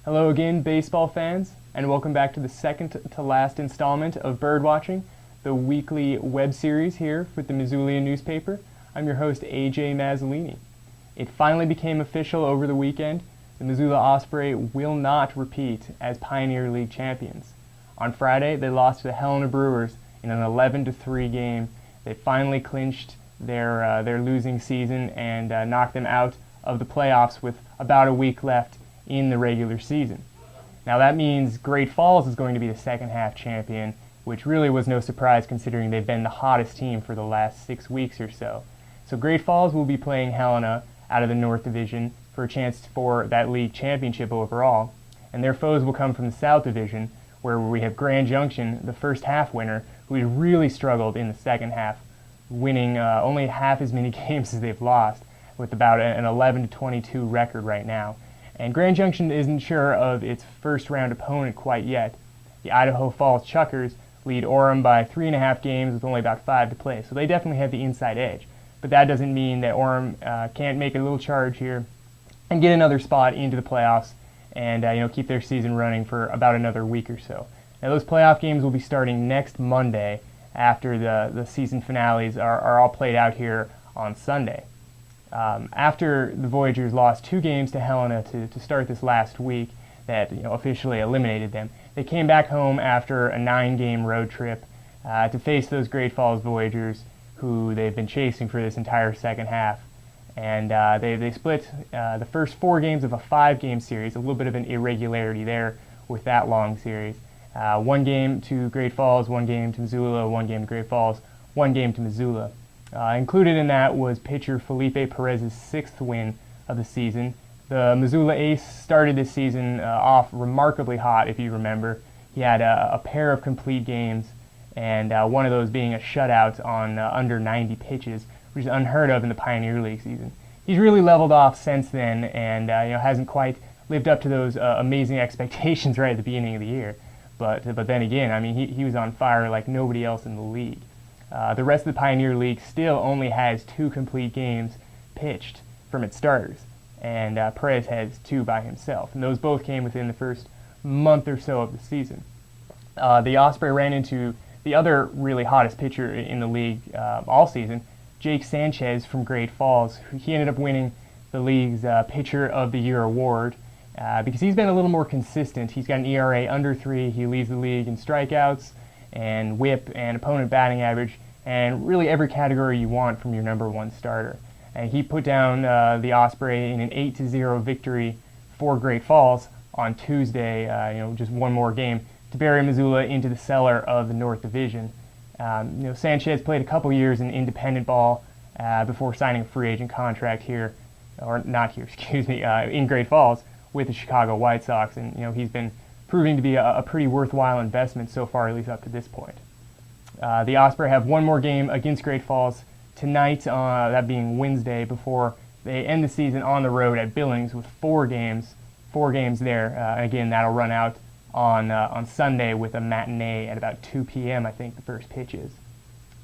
Hello again, baseball fans, and welcome back to the second to last installment of Birdwatching, the weekly web series here with the Missoulian newspaper. I'm your host, AJ Mazzolini. It finally became official over the weekend. The Missoula Osprey will not repeat as Pioneer League champions. On Friday, they lost to the Helena Brewers in an 11-3 game. They finally clinched their losing season and knocked them out of the playoffs with about a week left in the regular season. Now that means Great Falls is going to be the second half champion, which really was no surprise considering they've been the hottest team for the last 6 weeks or so. So Great Falls will be playing Helena out of the North Division for a chance for that league championship overall, and their foes will come from the South Division, where we have Grand Junction, the first half winner, who has really struggled in the second half, winning only half as many games as they've lost, with about an 11-22 record right now. And Grand Junction isn't sure of its first round opponent quite yet. The Idaho Falls Chuckers lead Orem by 3.5 games with only about 5 to play, so they definitely have the inside edge. But that doesn't mean that Orem can't make a little charge here and get another spot into the playoffs and keep their season running for about another week or so. Now those playoff games will be starting next Monday after the season finales are all played out here on Sunday. After the Voyagers lost 2 games to Helena to start this last week that officially eliminated them, they came back home after a 9-game road trip to face those Great Falls Voyagers, who they've been chasing for this entire second half. And they split the first 4 games of a 5-game series, a little bit of an irregularity there with that long series. 1 game to Great Falls, 1 game to Missoula, 1 game to Great Falls, 1 game to Missoula. Included in that was pitcher Felipe Perez's 6th win of the season. The Missoula ace started this season off remarkably hot, if you remember. He had a pair of complete games, and one of those being a shutout on under 90 pitches, which is unheard of in the Pioneer League season. He's really leveled off since then, and hasn't quite lived up to those amazing expectations right at the beginning of the year. But then again, I mean, he was on fire like nobody else in the league. The rest of the Pioneer League still only has 2 complete games pitched from its starters, and Perez has 2 by himself, and those both came within the first month or so of the season. The Osprey ran into the other really hottest pitcher in the league all season, Jake Sanchez from Great Falls. He ended up winning the league's Pitcher of the Year award because he's been a little more consistent. He's got an ERA under 3, he leads the league in strikeouts and whip and opponent batting average, and really every category you want from your number 1 starter. And he put down the Osprey in an 8-0 victory for Great Falls on Tuesday, just 1 more game to bury Missoula into the cellar of the North Division. Sanchez played a couple years in independent ball before signing a free agent contract here, or not here, excuse me, in Great Falls with the Chicago White Sox, and he's been proving to be a pretty worthwhile investment so far, at least up to this point. The Osprey have 1 more game against Great Falls tonight, that being Wednesday, before they end the season on the road at Billings with 4 games there. Again, that'll run out on Sunday with a matinee at about 2 p.m. I think the first pitch is.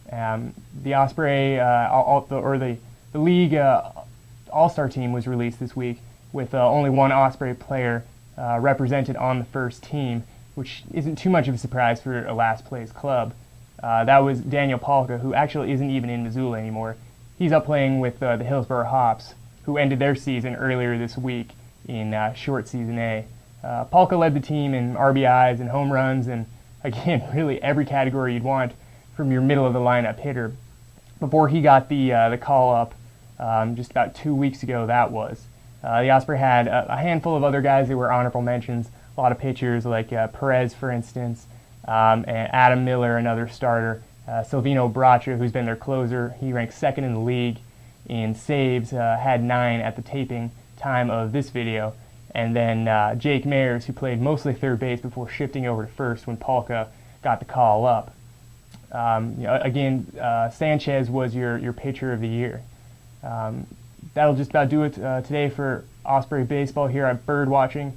The Osprey, the league all-star team was released this week with only 1 Osprey player represented on the first team, which isn't too much of a surprise for a last-place club. That was Daniel Palka, who actually isn't even in Missoula anymore. He's up playing with the Hillsborough Hops, who ended their season earlier this week in short season A. Palka led the team in RBIs and home runs, and again, really every category you'd want from your middle-of-the-lineup hitter. Before he got the call-up just about 2 weeks ago, that was. The Osprey had a handful of other guys that were honorable mentions, a lot of pitchers like Perez, for instance, and Adam Miller, another starter. Silvino Bracha, who's been their closer, he ranks 2nd in the league in saves, had 9 at the taping time of this video. And then Jake Mayers, who played mostly third base before shifting over to first when Palka got the call up. Sanchez was your pitcher of the year. That'll just about do it today for Osprey Baseball here at Birdwatching.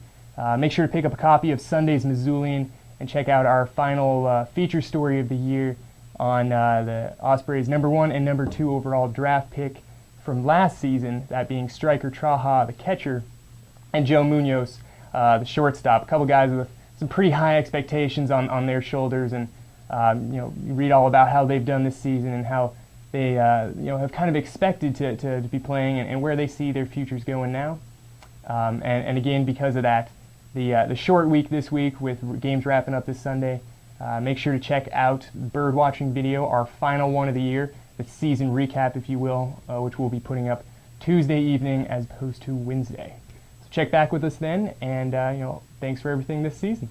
Make sure to pick up a copy of Sunday's Missoulian and check out our final feature story of the year on the Ospreys' number 1 and number 2 overall draft pick from last season, that being Striker Traha, the catcher, and Joe Munoz, the shortstop. A couple guys with some pretty high expectations on their shoulders, and you read all about how they've done this season and how they have kind of expected to be playing and where they see their futures going now. And again, because of that, the short week this week with games wrapping up this Sunday, make sure to check out the bird watching video, our final one of the year, the season recap, if you will, which we'll be putting up Tuesday evening as opposed to Wednesday. So check back with us then, and thanks for everything this season.